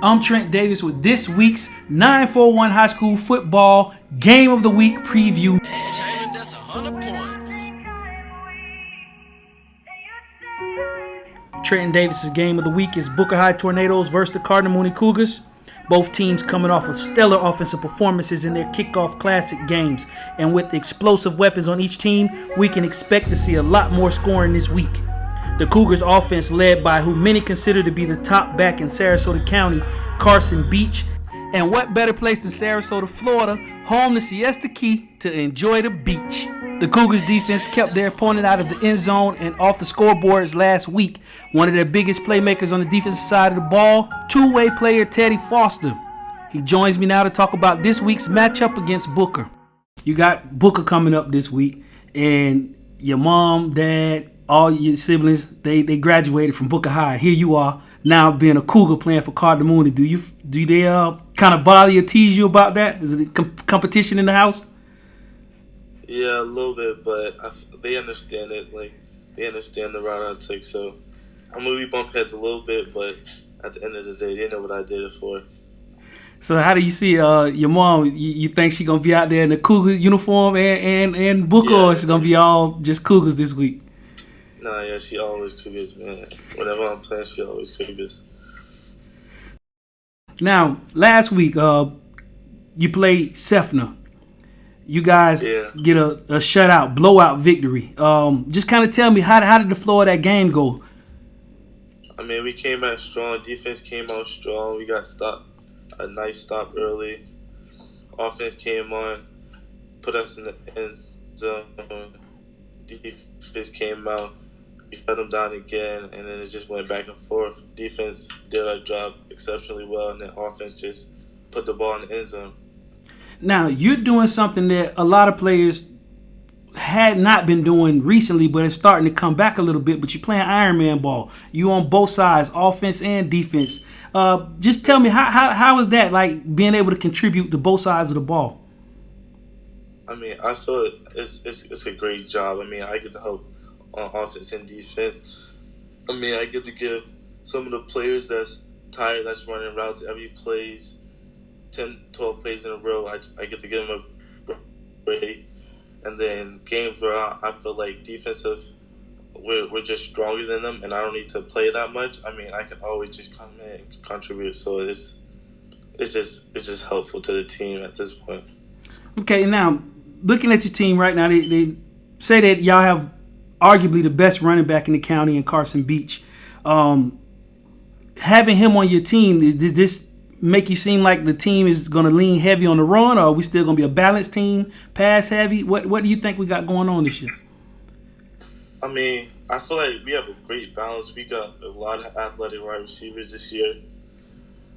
I'm Trent Davis with this week's 941 High School Football Game of the Week preview. That's 100 points. Trent Davis' Game of the Week is Booker High Tornadoes versus the Cardinal Mooney Cougars. Both teams coming off of stellar offensive performances in their kickoff classic games. And with explosive weapons on each team, we can expect to see a lot more scoring this week. The Cougars offense led by who many consider to be the top back in Sarasota County, Carson Beach. And what better place than Sarasota, Florida, home to Siesta Key, to enjoy the beach. The Cougars defense kept their opponent out of the end zone and off the scoreboards last week. One of their biggest playmakers on the defensive side of the ball, two-way player Teddy Foster. He joins me now to talk about this week's matchup against Booker. You got Booker coming up this week, and your mom, dad, all your siblings, they graduated from Booker High. Here you are, now being a Cougar playing for Cardinal Mooney. Do they kind of bother you or tease you about that? Is it competition in the house? Yeah, a little bit, but they understand it. Like, they understand the route I took. So I'm gonna be bump heads a little bit, but at the end of the day, they know what I did it for. So how do you see your mom? You think she's gonna be out there in the Cougar uniform and Booker, or is she gonna be all just Cougars this week? Nah, yeah, she always Cougars, man. Whenever I'm playing, she always Cougars. Now, last week, you played Sefner. You guys get a shutout, blowout victory. Just kind of tell me, how did the flow of that game go? I mean, we came out strong. Defense came out strong. We got a nice stop early. Offense came on, put us in the end zone. Defense came out. We shut them down again, and then it just went back and forth. Defense did our job exceptionally well, and then offense just put the ball in the end zone. Now, you're doing something that a lot of players had not been doing recently, but it's starting to come back a little bit. But you're playing Ironman ball. You on both sides, offense and defense. Just tell me, how is that, like, being able to contribute to both sides of the ball? I mean, I feel it's a great job. I mean, I get to help on offense and defense. I mean, I get to give some of the players that's tired, that's running routes every plays, 10, 12 plays in a row, I get to give them a break. And then games where I feel like defensive, we're just stronger than them, and I don't need to play that much. I mean, I can always just come in and contribute. So it's just helpful to the team at this point. Okay, now looking at your team right now, they say that y'all have arguably the best running back in the county in Carson Beach. Having him on your team, does this make you seem like the team is going to lean heavy on the run, or are we still going to be a balanced team, pass heavy? What do you think we got going on this year? I mean, I feel like we have a great balance. We got a lot of athletic wide receivers this year.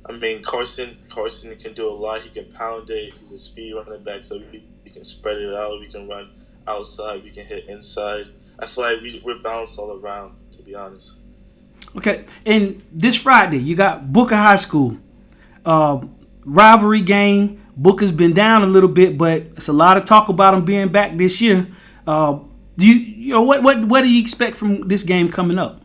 I mean, Carson can do a lot. He can pound it. He's a speed running back, so we can spread it out. We can run outside. We can hit inside. I feel like we're balanced all around, to be honest. Okay, and this Friday, you got Booker High School. Rivalry game. Booker's been down a little bit, but it's a lot of talk about him being back this year. What do you expect from this game coming up?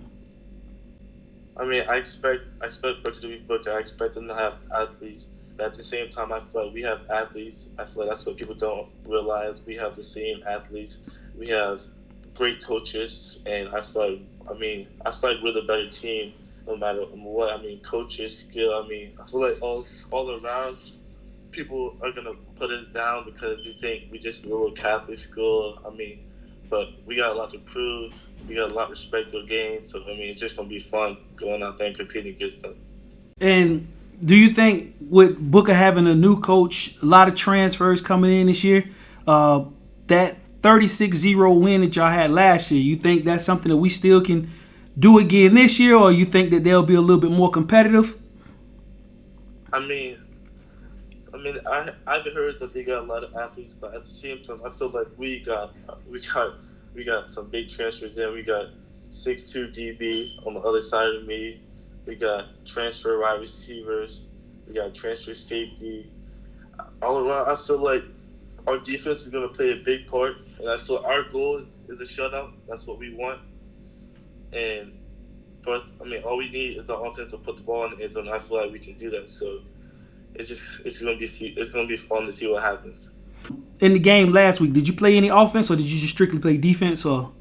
I mean, I expect Booker to be Booker. I expect them to have athletes. But at the same time, I feel like we have athletes. I feel like that's what people don't realize. We have the same athletes. We have great coaches, and I feel like we're the better team. No matter what, I mean, coaches, skill. I mean, I feel like all around, people are gonna put us down because they think we just a little Catholic school. I mean, but we got a lot to prove. We got a lot of respect to the game. So I mean, it's just gonna be fun going out there and competing against them. And do you think with Booker having a new coach, a lot of transfers coming in this year, that 36-0 win that y'all had last year, you think that's something that we still can do again this year, or you think that they'll be a little bit more competitive? I've heard that they got a lot of athletes, but at the same time, I feel like we got some big transfers in. We got 6'2" DB on the other side of me. We got transfer wide receivers. We got transfer safety. All around, I feel like our defense is going to play a big part, and I feel our goal is a shutout. That's what we want. And for us, all we need is the offense to put the ball in the end zone. I feel like we can do that. So it's gonna be fun to see what happens. In the game last week, did you play any offense or did you just strictly play defense? Or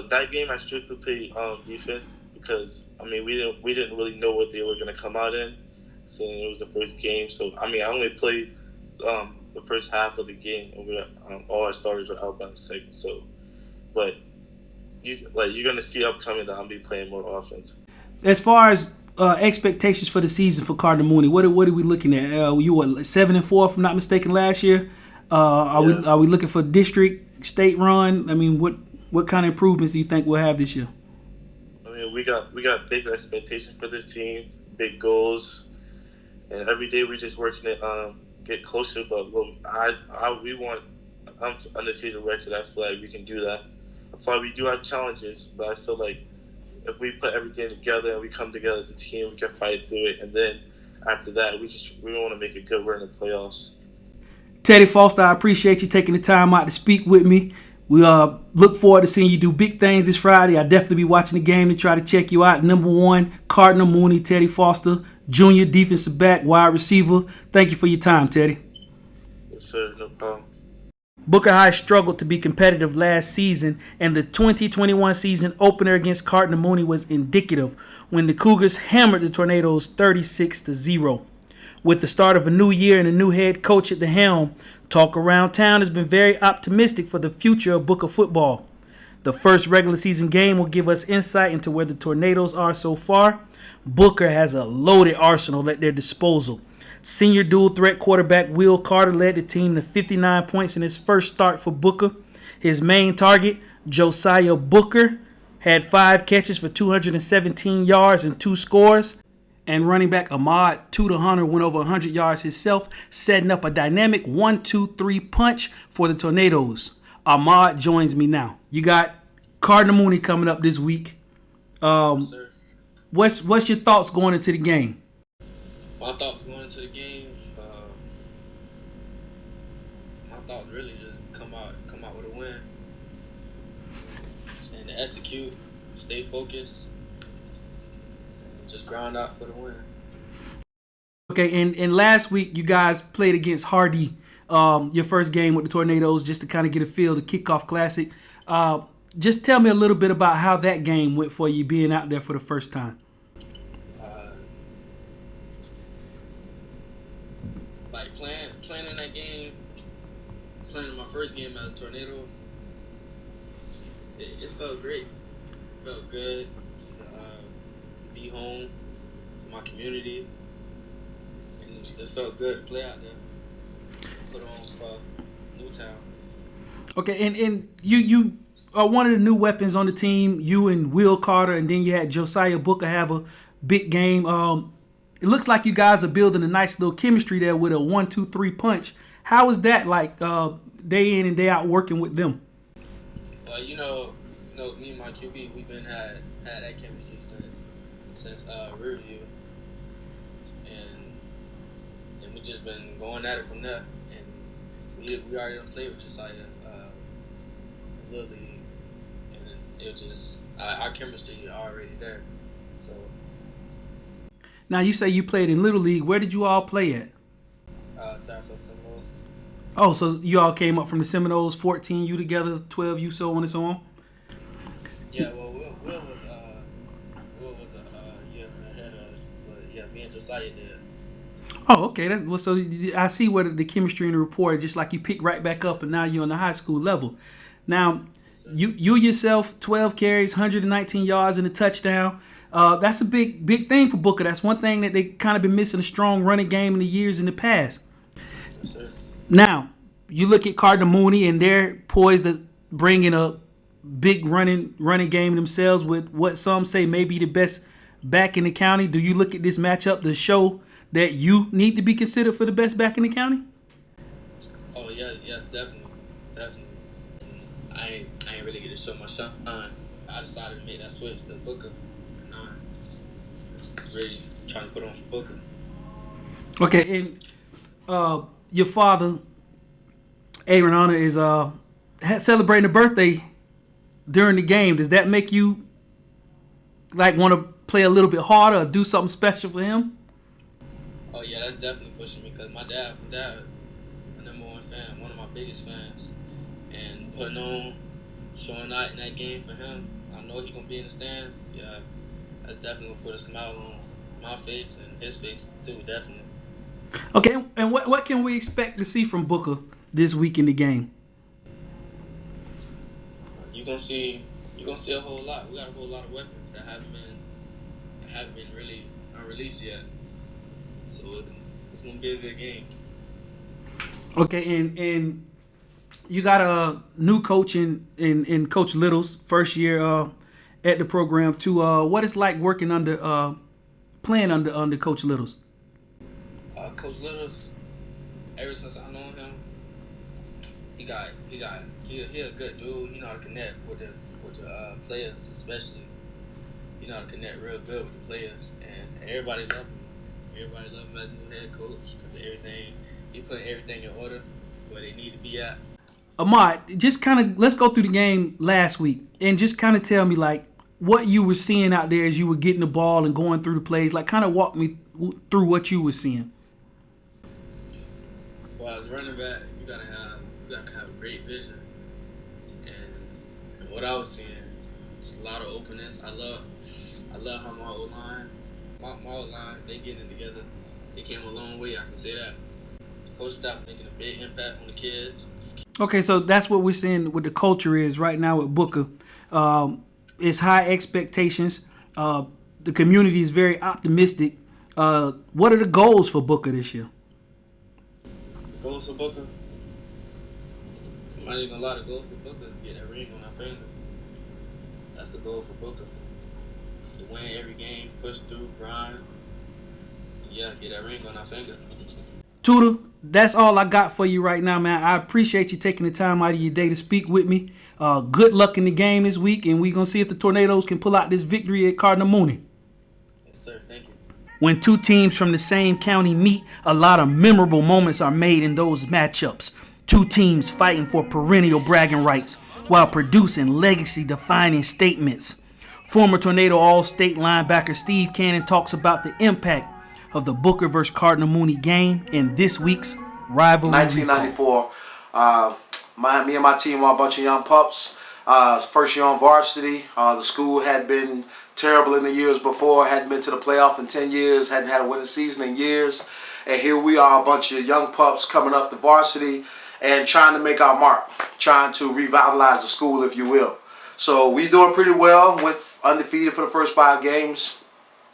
That game I strictly played defense because we didn't really know what they were gonna come out in, so it was the first game. So I only played the first half of the game, and all our starters were out by the second. So, but you're gonna see upcoming that I'll be playing more offense. as far as expectations for the season for Cardinal Mooney, what are we looking at? You were 7-4, if I'm not mistaken, last year. Are we looking for district, state run? What kind of improvements do you think we'll have this year? We got big expectations for this team, big goals, and every day we're just working to get closer. But we want undefeated record. I feel like we can do that. I feel like we do have challenges, but I feel like if we put everything together and we come together as a team, we can fight through it. And then after that, we want to make a good run in the playoffs. Teddy Foster, I appreciate you taking the time out to speak with me. We look forward to seeing you do big things this Friday. I'll definitely be watching the game to try to check you out. Number 1, Cardinal Mooney, Teddy Foster, junior defensive back, wide receiver. Thank you for your time, Teddy. Yes, sir. No problem. Booker High struggled to be competitive last season, and the 2021 season opener against Cardinal Mooney was indicative when the Cougars hammered the Tornadoes 36-0. With the start of a new year and a new head coach at the helm, talk around town has been very optimistic for the future of Booker football. The first regular season game will give us insight into where the Tornadoes are so far. Booker has a loaded arsenal at their disposal. Senior dual threat quarterback Will Carter led the team to 59 points in his first start for Booker. His main target, Josiah Booker, had 5 catches for 217 yards and 2 scores. And running back Ahmad Hunter went over 100 yards himself, setting up a dynamic 1-2-3 punch for the Tornadoes. Ahmad joins me now. You got Cardinal Mooney coming up this week. Yes, What's your thoughts going into the game? My thoughts going into the game, my thoughts really just come out with a win and to execute, stay focused, and just ground out for the win. Okay, and last week you guys played against Hardy, your first game with the Tornadoes, just to kind of get a feel, the kickoff classic. Just tell me a little bit about how that game went for you, being out there for the first time. Playing in that game, playing in my first game as Tornado, it felt great. It felt good to be home to my community, and it felt good to play out there. Put on for Newtown. Okay, and you are one of the new weapons on the team. You and Will Carter, and then you had Josiah Booker have a big game. It looks like you guys are building a nice little chemistry there with a 1-2-3 punch. How is that like day in and day out working with them? You know, me and my QB, we've been had that chemistry since Riverview, and we just been going at it from there. And we already done played with Josiah in Little League, and it just our chemistry already there. So. Now, you say you played in Little League. Where did you all play at? Sarasota Seminoles. Oh, so you all came up from the Seminoles, 14 you together, 12 you, so on and so on? Yeah, well, Will was a year ahead of us, but yeah, me and Josiah did. Oh, okay. So I see where the chemistry in the rapport, just like you pick right back up, and now you're on the high school level. Now, you yourself, 12 carries, 119 yards, and a touchdown. That's a big thing for Booker. That's one thing that they kind of been missing, a strong running game in the years in the past. Yes, sir. Now, you look at Cardinal Mooney, and they're poised to bring in a big running game themselves with what some say may be the best back in the county. Do you look at this matchup to show that you need to be considered for the best back in the county? Oh, yeah, yes, definitely. I ain't really get to show my shine. I decided to make that switch to Booker. Really trying to put on for Booker. Okay, and your father, Aaron Honor, is celebrating a birthday during the game. Does that make you like want to play a little bit harder or do something special for him? Oh yeah, that's definitely pushing me because my dad, my number one fan, one of my biggest fans, and putting on, showing out in that game for him. I know he's gonna be in the stands. Yeah, that's definitely gonna put a smile on my face and his face too. Definitely. Okay, and what can we expect to see from Booker this week in the game? You gonna see a whole lot. We got a whole lot of weapons that haven't been really unreleased yet. So it's gonna be a good game. Okay, and you got a new coach in Coach Little's first year at the program too. What it's like working under playing under Coach Little's? Coach Littles, ever since I know him, he a good dude. He know how to connect with the players, especially. He know how to connect real good with the players, and everybody love him. Everybody love him as new head coach because he putting everything in order where they need to be at. Ahmad, just kind of let's go through the game last week and just kind of tell me like what you were seeing out there as you were getting the ball and going through the plays. Like kind of walk me through what you were seeing. Well, as running back, you gotta have great vision, and what I was seeing, just a lot of openness. I love how my O-line, they getting it together. They came a long way. I can say that. Coach staff making a big impact on the kids. Okay, so that's what we're seeing. What the culture is right now with Booker. It's high expectations. The community is very optimistic. What are the goals for Booker this year? Goals for Booker. I'm not even gonna lie, the goal for Booker is to get that ring on our finger. That's the goal for Booker. To win every game, push through, grind. Yeah, get that ring on our finger. Tudor, that's all I got for you right now, man. I appreciate you taking the time out of your day to speak with me. Good luck in the game this week, and we're going to see if the Tornadoes can pull out this victory at Cardinal Mooney. Yes, sir. Thank you. When two teams from the same county meet, a lot of memorable moments are made in those matchups. Two teams fighting for perennial bragging rights while producing legacy-defining statements. Former Tornado All-State linebacker Steve Cannon talks about the impact of the Booker vs. Cardinal Mooney game in this week's rivalry. 1994, me and my team were a bunch of young pups. First year on varsity. The school had been terrible in the years before, hadn't been to the playoff in 10 years, hadn't had a winning season in years. And here we are, a bunch of young pups coming up to varsity and trying to make our mark, trying to revitalize the school, if you will. So we doing pretty well, went undefeated for the first 5 games.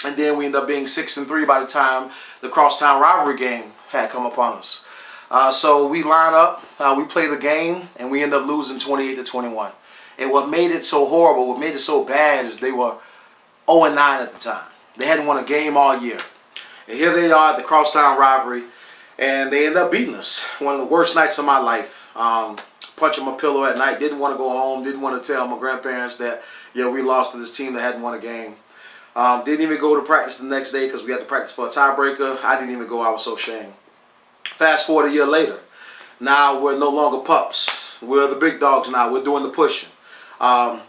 And then we ended up being 6-3 by the time the crosstown rivalry game had come upon us. So we line up, we play the game, and we end up losing 28-21. And what made it so horrible, what made it so bad is they were 0-9 at the time. They hadn't won a game all year. And here they are at the crosstown rivalry, and they end up beating us. One of the worst nights of my life. Punching my pillow at night, didn't want to go home, didn't want to tell my grandparents that, yeah, we lost to this team that hadn't won a game. Didn't even go to practice the next day because we had to practice for a tiebreaker. I didn't even go. I was so ashamed. Fast forward a year later. Now we're no longer pups. We're the big dogs now. We're doing the pushing.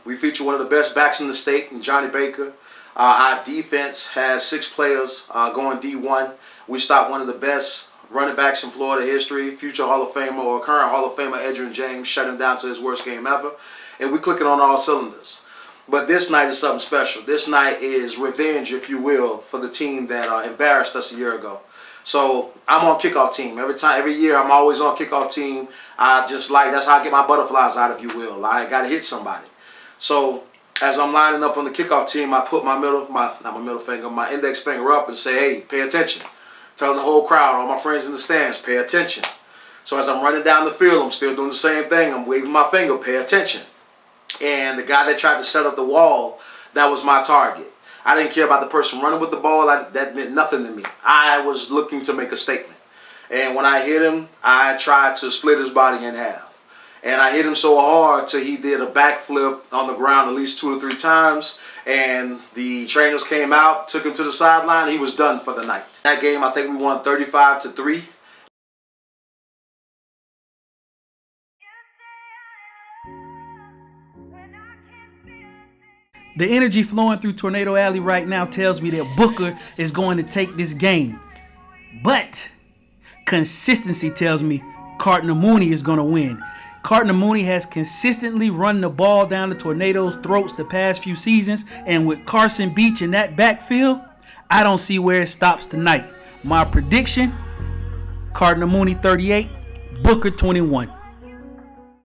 We feature one of the best backs in the state, in Johnny Baker. Our defense has 6 players going D1. We stopped one of the best running backs in Florida history, future Hall of Famer or current Hall of Famer Edgerrin James, shut him down to his worst game ever. And we're clicking on all cylinders. But this night is something special. This night is revenge, if you will, for the team that embarrassed us a year ago. So I'm on kickoff team. Every year I'm always on kickoff team. That's how I get my butterflies out, if you will. I got to hit somebody. So as I'm lining up on the kickoff team, I put my index finger up and say, hey, pay attention. Telling the whole crowd, all my friends in the stands, pay attention. So as I'm running down the field, I'm still doing the same thing. I'm waving my finger, pay attention. And the guy that tried to set up the wall, that was my target. I didn't care about the person running with the ball. That meant nothing to me. I was looking to make a statement. And when I hit him, I tried to split his body in half. And I hit him so hard till he did a backflip on the ground at least 2 or 3 times. And the trainers came out, took him to the sideline. He was done for the night. That game, I think we won 35-3. The energy flowing through Tornado Alley right now tells me that Booker is going to take this game. But consistency tells me Cardinal Mooney is going to win. Cardinal Mooney has consistently run the ball down the Tornadoes' throats the past few seasons, and with Carson Beach in that backfield, I don't see where it stops tonight. My prediction, Cardinal Mooney 38, Booker 21.